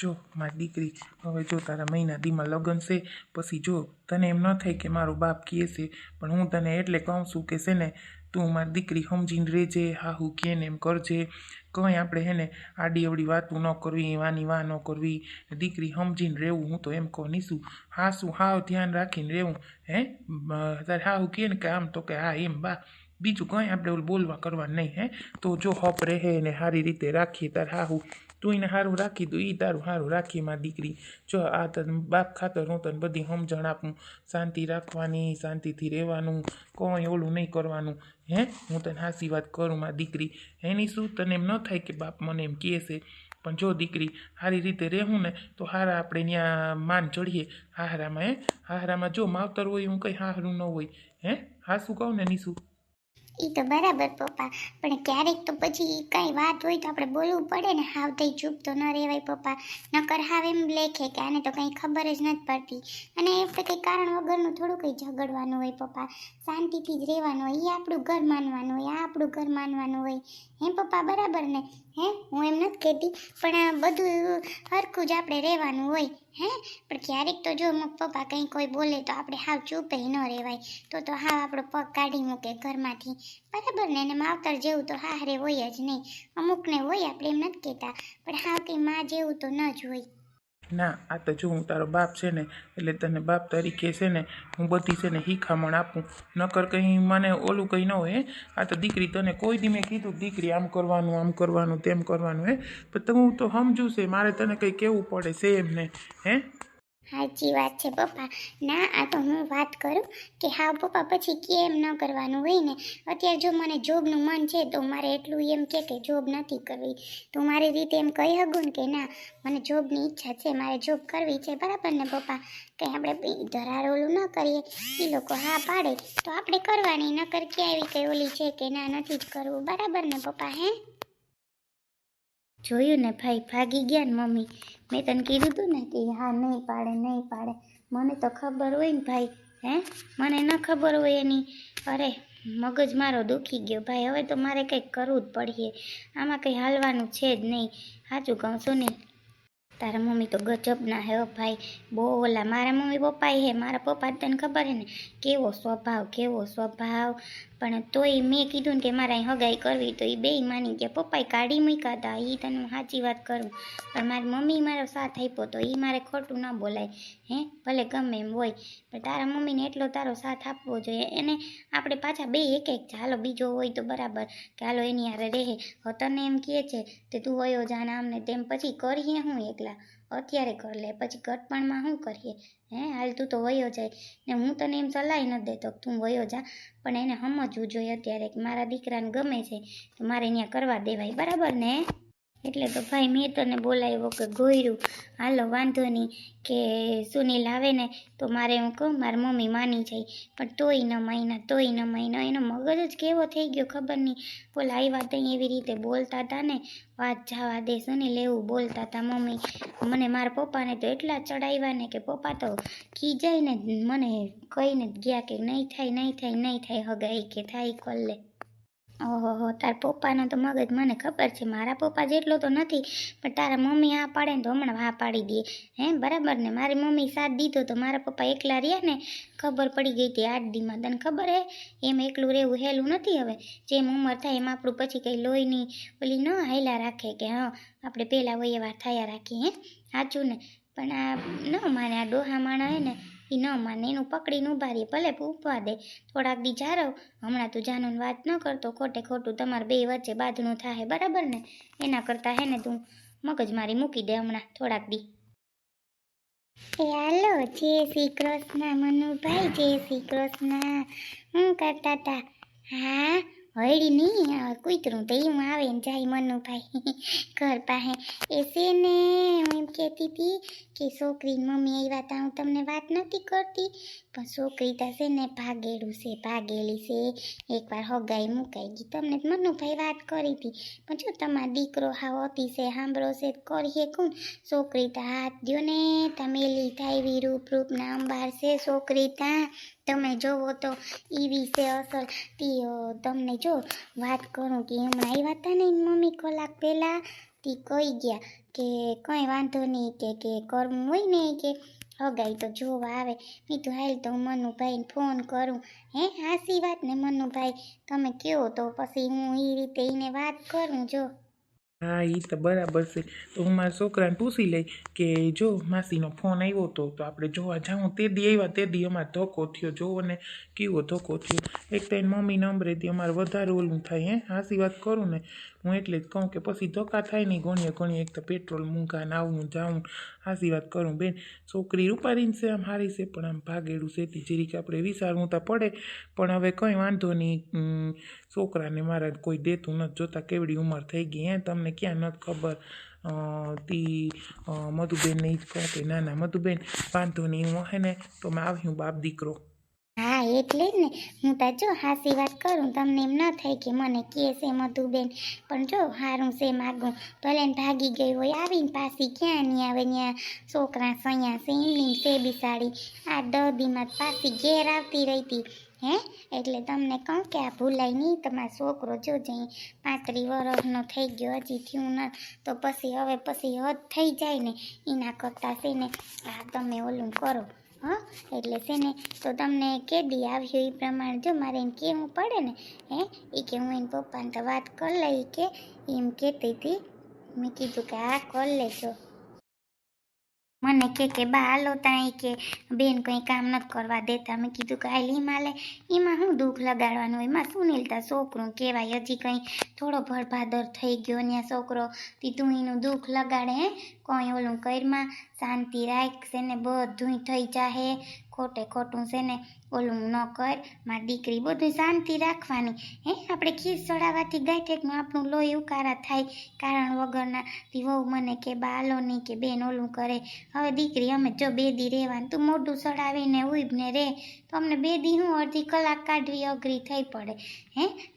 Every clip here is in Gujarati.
જો મારી દીકરી, હવે જો તારા મહિના દીમાં લગ્ન છે, પછી જો તને એમ ન થાય કે મારો બાપ કહે છે, પણ હું તને એટલે કહું છું કે છે ને તું મારી દીકરી સમજીને રહેજે, હાહુ કે ને એમ કરજે, કંઈ આપણે હે ને આડી અવડી વાતું ન કરવી, વાની વાહ ન કરવી, દીકરી સમજીને રહેવું. હું તો એમ કહું નીશું, હાસું હાવ ધ્યાન રાખીને રહેવું. હે તારે હાહુ કહે ને કે આમ તો કે હા એમ બા, બીજું કંઈ આપણે ઓલું બોલવા કરવા નહીં. હે તો જો હપ રહે ને સારી રીતે રાખીએ તાર હાહુ, તું એને સારું રાખી દઉં, એ તારું સારું રાખીએ મારી દીકરી. જો આ તને બાપ ખાતર હું તને બધી સમજણ આપું, શાંતિ રાખવાની, શાંતિથી રહેવાનું, કોઈ ઓલું નહીં કરવાનું. હે હું તને હાસી વાત કરું મારી દીકરી. એની શું તને એમ ન થાય કે બાપ મને એમ કહે છે, પણ જો દીકરી સારી રીતે રહેવું ને તો હારા આપણે ત્યાં માન ચડીએ હાહરામાં. હાહરામાં જો માવતર હોય હું કંઈ હાહરું ન હોય. હે હાસું કહું ને નીસું? એ તો બરાબર પપ્પા, પણ ક્યારેક તો પછી કાંઈ વાત હોય તો આપણે બોલવું પડે ને. હાવ થઈ ચૂપ તો ન રહેવાય પપ્પા, નકર હાવ એમ લેખે કે આને તો કંઈ ખબર જ નથી પડતી. અને એ તો કંઈ કારણ વગરનું થોડું કંઈ ઝઘડવાનું હોય પપ્પા, શાંતિથી જ રહેવાનું હોય. એ આપણું ઘર માનવાનું હોય, આ આપણું ઘર માનવાનું હોય. હે પપ્પા બરાબર ને? હે હું એમ નથી કહેતી, પણ આ બધું હરખું જ આપણે રહેવાનું હોય. હે પણ ક્યારેક તો જો પપ્પા કંઈ કોઈ બોલે તો આપણે હાવ ચૂપે ન રહેવાય, તો હાવ આપણો પગ કાઢી મૂકે ઘરમાંથી. બરાબર ને? એને માવતર જેવું તો હારે હોય જ નહીં. અમુકને હોય, આપણે એમ નથી કહેતા, પણ હાવ કંઈ માં જેવું તો ન જ હોય. ના, આ તો જો હું તારો બાપ છે ને, એટલે તને બાપ તરીકે છે ને હું બધી છે ને શીખામણ આપું, નકર કંઈ મને ઓલું કંઈ ન હોય. આ તો દીકરી તને કોઈ દી મેં કીધું દીકરી આમ કરવાનું તેમ કરવાનું. પણ તો હું તો સમજુ છે, મારે તને કંઈ કહેવું પડે છે એમને? હે સાચી વાત છે પપ્પા. ના, આ તો હું વાત કરું કે હા પપ્પા પછી કેમ ન કરવાનું હોય ને. અત્યારે જો મને જોબનું મન છે તો મારે એટલું એમ કે જોબ નથી કરવી, તો મારી રીતે એમ કહી શકું ને કે ના મને જોબની ઈચ્છા છે, મારે જોબ કરવી છે. બરાબર ને પપ્પા? કંઈ આપણે ધરાર ઓલું ન કરીએ, એ લોકો હા પાડે તો આપણે કરવાની, નકર ક્યાં એવી કંઈ ઓલી છે કે ના નથી જ કરવું. બરાબર ને પપ્પા? હે જોયું ને ભાઈ, ભાગી ગયા ને મમ્મી. મેં તને કીધું હતું ને કે હા નહીં પાડે. મને તો ખબર હોય ને ભાઈ. હે મને ન ખબર હોય એની. અરે મગજ મારો દુખી ગયો ભાઈ. હવે તો મારે કંઈક કરવું જ પડશે, આમાં કંઈ હાલવાનું છે જ નહીં. સાચું કહું છું ને, તારા મમ્મી તો ગજબના હે ભાઈ, બહુ ઓલા. મારા મમ્મી પપ્પા હે, મારા પપ્પા તને ખબર હે ને કેવો સ્વભાવ. પણ તોય મેં કીધું ને કે મારે અહીં હગાઈ કરવી તો એ બેય માની ગયા. પપ્પાએ કાઢી મૂક્યા હતા, એ તને હું સાચી વાત કરું, પણ મારી મમ્મી મારો સાથ આપ્યો તો એ મારે ખોટું ન બોલાય. હે ભલે ગમે એમ હોય, પણ તારા મમ્મીને એટલો તારો સાથ આપવો જોઈએ. એને આપણે પાછા બે એક ચાલો બીજો હોય તો બરાબર કે હાલો એની હારે રહે. હવે તને એમ કહે છે તે તું વયો જાને આમને તેમ, પછી કરીએ હું એકલા? અત્યારે કર લે, પછી ઘટપણમાં શું કરીએ? હે હાલ તું તો વયો જાય ને, હું તને એમ સલાહ નથી દેતો તું વયો જા, પણ એને સમજવું જોઈએ અત્યારે કે મારા દીકરાને ગમે છે તો મારે અહીંયા કરવા દેવાય. બરાબર ને? એટલે તો ભાઈ મેં તને બોલાવ્યો કે ગોયરું હાલો વાંધો નહીં, કે સુનિલ આવે ને તો મારે હું કહું મારી મમ્મી માની જાય, પણ તોય ન માન્યા. એનો મગજ જ કેવો થઈ ગયો ખબર નહીં. બોલા આવ્યા ત્યાં એવી રીતે બોલતા હતા ને, વાત જવા દે. સુનિલ એવું બોલતા હતા મમ્મી મને, મારા પપ્પાને તો એટલા ચડાવ્યા ને કે પપ્પા તો ખીજાય ને મને કહીને ગયા કે નહીં થાય હગાઈ, કે થાય કર લે. ઓહો, તારા પપ્પાનો તો મગજ મને ખબર છે, મારા પપ્પા જેટલો તો નથી, પણ તારા મમ્મી હા પાડે ને તો હમણાં હા પાડી દે. હે બરાબર ને? મારી મમ્મી સાથ દીધો તો મારા પપ્પા એકલા રહ્યા ને, ખબર પડી ગઈ હતી 8 દીમાં. તને ખબર હે એમ એકલું રહેવું હેલું નથી. હવે જેમ ઉંમર થાય એમ આપણું પછી કંઈ લોહીની ઓલી ન હાયલા રાખે કે હા આપણે પહેલાં વય વાર થયા રાખીએ. હે સાચું ને? પણ આ ન માને, આ ડોહા માણા હે ને એ ન માને, એનું પકડીને ઊભા રહીએ. ભલે પૂછવા દે થોડાક દી જારવ, હમણાં તું જાનું વાત ન કરતો, ખોટું તમારે બે વચ્ચે બાંધણું થાય. બરાબર ને? એના કરતાં હે ને તું મગજ મારી મૂકી દે હમણાં થોડાક દી. હાલો, જય શ્રી કૃષ્ણ મનુભાઈ, જય શ્રી કૃષ્ણ. શું કરતા હતા? હા હળી નહીં કૂતરું તો એવું આવે ને જાય મનુભાઈ ઘર પાસે. એ છે ને હું એમ કહેતી હતી કે છોકરી મમ્મી આવ્યા હતા, હું તમને વાત નથી કરતી, પણ છોકરી તો છે ને ભાગેલી છે. એકવાર હગાઈ મુકાઈ ગઈ. તમને મનુભાઈ વાત કરી હતી, પણ જો તમારો દીકરો હાવ હતી છે સાંભળો છે કરીએ કોણ. છોકરી તો હાથ દો ને તમેલી થાય રૂપના અંબાર છે છોકરી. ત્યાં તમે જોવો તો એવી છે અસલ. તમને જો વાત કરું કે હમણાં આવ્યા હતા ને મમ્મી કલાક પહેલાં તી કહી ગયા કે કંઈ વાંધો નહીં કે કરવું હોય ને કે હગાઈ તો જોવા આવે. મેં તો હાલ તો મનુભાઈને ફોન કરું. હે હાસી વાત ને મનુભાઈ, તમે કહો તો પછી હું એ રીતે એને વાત કરું. જો હા એ તો બરાબર છે. તો હું મારા છોકરાને પૂછી લઈ કે જો માસીનો ફોન આવ્યો હતો તો આપણે જોવા જાઉં. તે દી આવ્યા તે દી અમારે ધોકો થયો. જોવો ને કેવો ધોકો થયો. એક તો એની મમ્મી નંબરેથી અમારે વધારે ઓલું થાય. હાસી વાત કરું ને હું એટલે જ કહું કે પછી ધોકા થાય નહીં ઘણીએ ઘણીએ. એક તો પેટ્રોલ મૂંઘા ને આવું જાઉં. હાસી વાત કરું બેન, છોકરી રૂપારીને છે આમ હારી છે પણ આમ ભાગેડું છે જીરીક આપણે વિચારવું તો પડે. પણ હવે કંઈ વાંધો નહીં. છોકરાને મારા કોઈ દેતું નથી. જોતા કેવડી ઉંમર થઈ ગઈ. તમને ક્યાં નથી ખબર. મધુબેનને જ કહું કે ના ના મધુબેન વાંધો નહીં, હું હે ને તો મેં આવ્યું બાપ દીકરો. હા એટલે જ ને, હું તો જો હાસી વાત કરું તમને એમ ન થાય કે મને કહે છે મધુબેન. પણ જો હારું છે માગું ભલે ને ભાગી ગઈ હોય આવીને પાછી ક્યાં નહીં આવે. ત્યાં છોકરા સૈયા છે એમની છે બિસાડી 8-10 દીમાં પાછી ઘેર આવતી રહેતી. એટલે તમને કહું કે આ ભૂલાય નહીં. તમારો છોકરો જોજે 35 વર્ષનો થઈ ગયો હજી થયું ન તો પછી હવે હદ થઈ જાય ને એના કરતાં છે ને આ તમે ઓલું કરો. એટલે છે ને તો તમને કેદી આવ્યું એ પ્રમાણે જો મારે એમ કહેવું પડે ને. એ કે હું એને પપ્પાને તો વાત કરી લઈ કે એમ કહેતી હતી. મેં કીધું કે હા કરી લેજો. મને કે બા હાલો ત્યાં કે બેન કંઈ કામ નથી કરવા દેતા. મેં કીધું કે હાલ હિમાલય એમાં શું દુઃખ લગાડવાનું, એમાં શું નીલતા છોકરું કહેવાય. હજી કંઈ થોડો ભરભાદર થઈ ગયો ને છોકરો તું એનું દુઃખ લગાડે. કોઈ ઓલું કરમાં શાંતિ રાખશે ને બધું થઈ જાહે. ખોટે ખોટું છે ને ઓલું ન કર મારી દીકરી, બધું શાંતિ રાખવાની. આપણે ખીસ ચડાવવાથી ગાંઠેકનું આપણું લોહી ઉકારા થાય કારણ વગરના. વહુ મને કે બા હાલો નહીં કે બેન ઓલું કરે. હવે દીકરી અમે જો 2 દી રહેવાનું, તું મોઢું ચડાવીને ઉભને રે તો અમને 2 દી હું અડધી કલાક કાઢવી અઘરી થઈ પડે.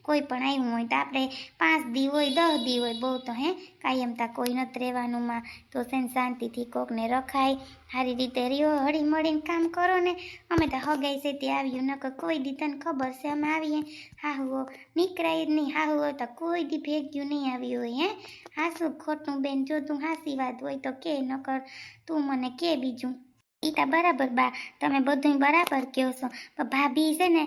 કોઈ પણ આવ્યું હોય તો આપણે 5 દી હોય 10 દી હોય બહુ તો કાયમ તા કોઈ નથી રહેવાનું માં તો શાંતિથી કોકને રખાય. સારી રીતે રહ્યો હળી મળીને કામ કરો ને. અમે તો હગાઈ છે તે આવ્યું નકર કોઈ દી તને ખબર છે અમે આવીએ હાહુઓ નીકળાય જ નહીં. હાહુ હોય તો કોઈ દી ભેગ્યું નહીં આવ્યું હોય. હાસું ખોટું બેન, જો તું હાસી વાત હોય તો કે, નકર તું મને કે બીજું. એ તો બરાબર બા, તમે બધું બરાબર કહો છો. પણ ભાભી છે ને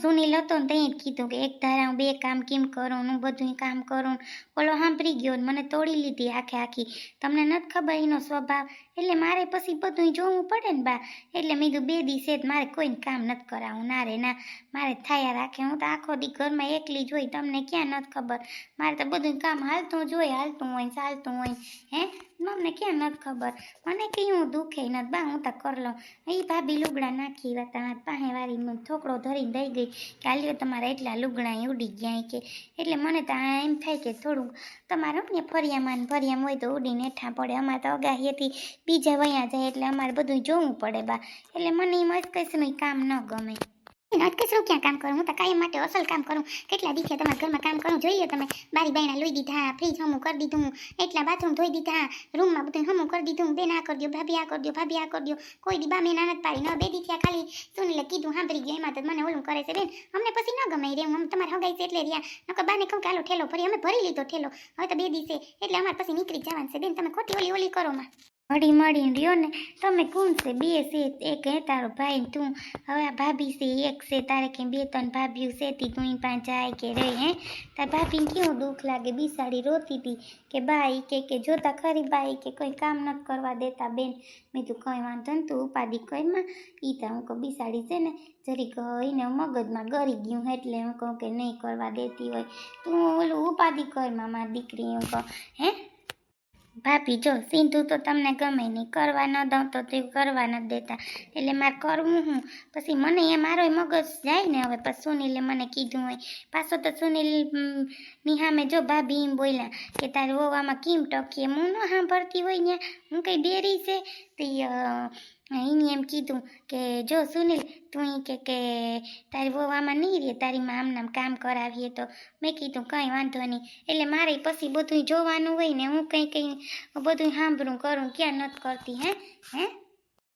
સુનિલ હતો ને ત્યાં જ કીધું કે એક ધારા હું 2 કામ કેમ કરું, હું બધું કામ કરું. ઓલો સાંભળી ગયો ને મને તોડી લીધી આખી. તમને નથી ખબર એનો સ્વભાવ. એટલે મારે પછી બધું જોવું પડે ને બા. એટલે મેં કીધું 2 દી છે મારે કોઈને કામ નથી કરાવવું. ના રે ના, મારે થયા રાખે. હું તો આખો દી ઘરમાં એકલી જ હોય. તમને ક્યાં નથી ખબર. મારે તો બધું કામ હાલતું જ હોય, હાલતું હોય ચાલતું હોય. તમને ક્યાં નથી ખબર. મને કયું દુખે નથી બા, હું તો કરી લઉં. એ ભાભી લુગડા નાખી હતા પાસે વાળી થોકડો ધરીને દઈ ગઈ કે હાલ્યો તમારા એટલા લુગડા ઉડી ગયા કે. એટલે મને તો એમ થાય કે થોડુંક તમારે ને ફરિયામાં હોય તો ઉડીને હેઠા પડે. અમારે તો અગાહીએથી બીજા વયા જાય એટલે અમારે બધું જોવું પડે બા. એટલે મને એમ અટકેશનું કામ ન ગમે. અટકેશનું ક્યાં કામ કરું, હું તો કાયમ માટે અસલ કામ કરું. કેટલા દીખ્યા તમારા ઘરમાં કામ કરું જોઈએ તમે. બારી બાયણા લોહી દીધા, ફ્રીજ હમું કરી દીધું, એટલા બાથરૂમ ધોઈ દીધા, રૂમમાં બધું હમું કરી દીધું. બેન આ કરી દો, ભાભી આ કરી દો, ભાભી આ કરી દો. કોઈ દી બા મેં ના નથી પાડી. ન 2 દીખ્યા ખાલી સુનિલે કીધું સાંભળી ગયા એમાં તો મને ઓલું કરે છે બેન. અમને પછી ન ગમે રે. હું તમારે હગાઈ છે એટલે રહ્યા. નકર બાને કહું કે હાલો ઠેલો ભરી. અમે ભરી લીધો ઠેલો. હવે તો 2 દિવસે એટલે અમારે પછી નીકળી જવાનું છે બેન. તમે ખોટી ઓલી કરો માં. હળી મળીને રહ્યો ને તમે. કોણ છે 2 છે, એક તારો ભાઈ તું. હવે આ ભાભી છે એક છે. તારે કે 2-3 ભાભીઓ છે તી તું એની પાસે જાય કે રહી. તાર ભાભીને કેવું દુઃખ લાગે. બિસાડી રોતી હતી કે બા કે જોતા ખરી બા કે કોઈ કામ નથી કરવા દેતા બેન. મેં તું કંઈ વાંધો ને તું ઉપાધિ કરમાં. તો હું કહું બિસાડી છે ને જરીક એને મગજમાં ગરી ગયું એટલે હું કહું કે નહીં કરવા દેતી હોય. તું ઓલું ઉપાધિ કરમાં મારી દીકરી. હું કહું ભાભી જો સીધું તો તમને ગમે નહીં. કરવા ન દઉં તો તે કરવા નથી દેતા. એટલે મારે કરવું હું પછી મને મારો મગજ જાય ને. હવે પછી સુનિલે મને કીધું હોય પાછો તો સુનિલ ની સામે જો ભાભી એમ બોલ્યા કે તારે હોવામાં કેમ ટકીએ. હું ન સાંભળતી હોય ને હું કંઈ બેરી છે તે એને એમ કીધું કે જો સુનિલ તું કે તારી વહુમાં નહીં રહે, તારી માં આમ કામ કરાવીએ તો. મેં કીધું કંઈ વાંધો નહીં. એટલે મારે પછી બધું જોવાનું હોય ને. હું કંઈ બધું સાંભળું કરું ક્યાં નથી કરતી. હે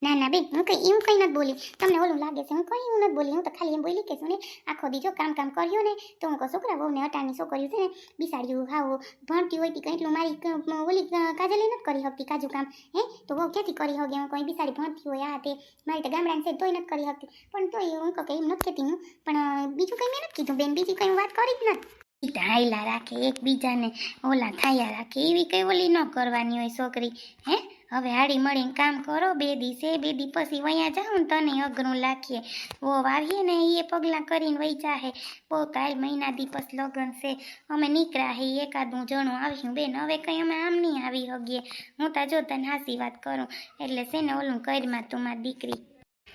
ના ના બેન હું કંઈ નથી બોલી તમને ઓલું લાગે છે હું કંઈ એવું નથી બોલી હું તો ખાલી એમ બોલી કે શું ને આખો દીજો કામ કર્યો ને તો હું કહું છોકરા બહુ ને અટાની છોકરીઓ છે ને બિસાડ્યું હાવ ભણતી હોય તી કંઈ એટલું મારી ઓલી કાજલે નથી કરી શકતી કાજુ કામ હે તો બહુ ક્યાંથી કરી શકે હું કોઈ બિસાડી ભણતી હોય આ તે મારી તો ગામડાની છે તોય નથી કરી શકતી પણ તોય હું કહું કે એમ નથી કહેતી હું પણ બીજું કંઈ મેં નથી કીધું બેન બીજી કંઈ વાત કરી જ નથી હાયલા રાખે એકબીજાને ઓલા થાયા રાખે એવી કંઈ ઓલી ન કરવાની હોય છોકરી હે હવે હાડી મળીને કામ કરો 2 દિવસે 2 દી પછી વયા જાઉં ને તને અઘરું લાખીએ વો આવીએ ને એ પગલાં કરીને વહી જાહે બહુ તાલ મહિના દી પછી લગ્ન છે અમે નીકળ્યા હે એકાદું જણું આવ્યું બેન હવે કંઈ અમે આમ નહીં આવી શકીએ હું તો જો તને હાસી વાત કરું એટલે છે ને ઓલું કરમાં તું મારી દીકરી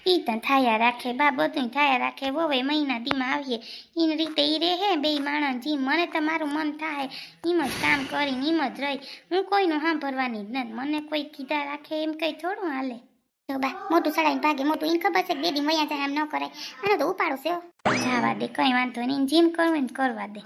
ઈ તને થાયા રાખે બા બધું થાયા રાખે વોવે મહિના દીમાં આવીએ એની રીતે ઈ રે હે બે માણસ જી મને તો મારું મન થાય એમ જ કામ કરીને એમ જ રહી હું કોઈનું સાંભળવાની જ નથી મને કોઈ કીધા રાખે એમ કંઈ થોડું હાલે જો બા મોટું સડાઈને ભાગે મોટું એને ખબર છે કે બેદી મયા જાય એમ ન કરાય આનો તો ઉપાડો છે જવા દે કંઈ વાંધો નહીં જીમ કરવું ને કરવા દે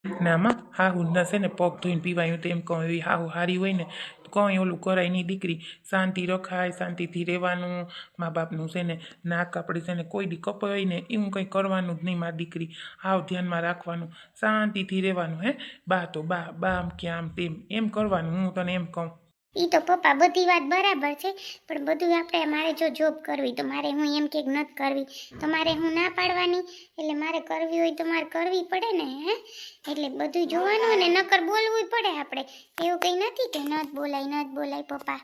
નામાં હાહુ છે ને પગ ધોઈને પીવાયું તો એમ કહું એવી હાહુ હારી હોય ને તો કંઈ ઓલું કરાય નહીં દીકરી શાંતિ રખાય શાંતિથી રહેવાનું મા બાપનું છે ને નાક આપણે છે ને કોઈ દી કપાય ને એવું કંઈ કરવાનું જ નહીં મારી દીકરી હાવ ધ્યાનમાં રાખવાનું શાંતિથી રહેવાનું હે બા તો બા આમ કે આમ તેમ એમ કરવાનું હું તને એમ કહું ઈ તો પપ્પા બધી વાત બરાબર છે પણ બધું આપણે મારે જો જોબ કરવી તો મારે હું એમ કે નથી કરવી તો મારે હું ના પાડવાની એટલે મારે કરવી હોય તો મારે કરવી પડે ને હે એટલે બધું જોવાનું ને નકર બોલવું પડે આપણે એવું કંઈ નથી કે ન જ બોલાય પપ્પા